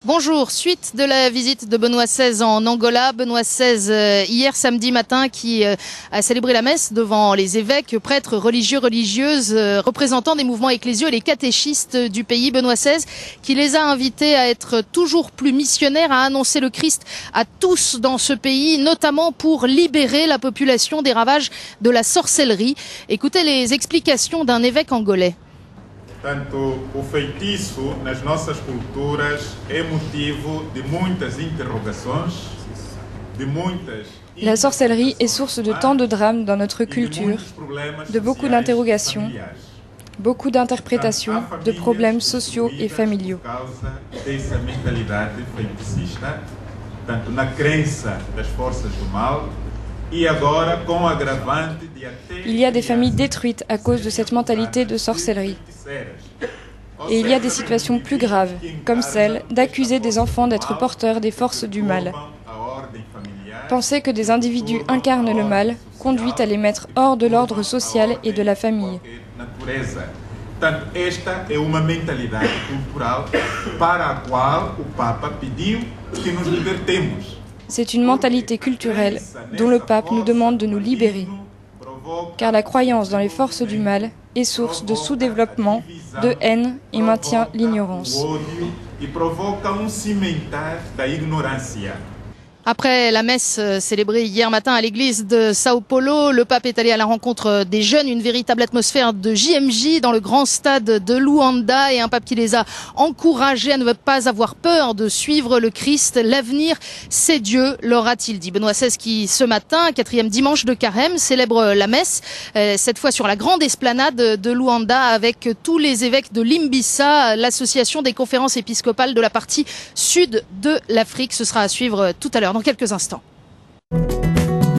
Bonjour, suite de la visite de Benoît XVI en Angola. Benoît XVI, hier samedi matin, qui a célébré la messe devant les évêques, prêtres, religieux, religieuses, représentants des mouvements ecclésiaux et les catéchistes du pays. Benoît XVI qui les a invités à être toujours plus missionnaires, à annoncer le Christ à tous dans ce pays, notamment pour libérer la population des ravages de la sorcellerie. Écoutez les explications d'un évêque angolais. Tanto o feitiço nas nossas culturas é motivo de muitas interrogações, de muitas. La sorcellerie est source de tant de drames dans notre culture, de beaucoup d'interrogations, beaucoup d'interprétations, de problèmes sociaux et familiaux. Dessa mentalidade feitiçista, tanto na crença das forças do mal. Il y a des familles détruites à cause de cette mentalité de sorcellerie. Et il y a des situations plus graves, comme celle d'accuser des enfants d'être porteurs des forces du mal. Penser que des individus incarnent le mal conduit à les mettre hors de l'ordre social et de la famille. Esta é uma mentalidade cultural para a qual o Papa pediu que nos libertemos. C'est une mentalité culturelle dont le pape nous demande de nous libérer, car la croyance dans les forces du mal est source de sous-développement, de haine et maintient l'ignorance. Après la messe célébrée hier matin à l'église de Sao Paulo, le pape est allé à la rencontre des jeunes, une véritable atmosphère de JMJ dans le grand stade de Luanda, et un pape qui les a encouragés à ne pas avoir peur de suivre le Christ. L'avenir, c'est Dieu, leur a-t-il dit. Benoît XVI qui, ce matin, 4e dimanche de Carême, célèbre la messe, cette fois sur la grande esplanade de Luanda avec tous les évêques de l'Imbissa, l'association des conférences épiscopales de la partie sud de l'Afrique. Ce sera à suivre tout à l'heure, dans quelques instants.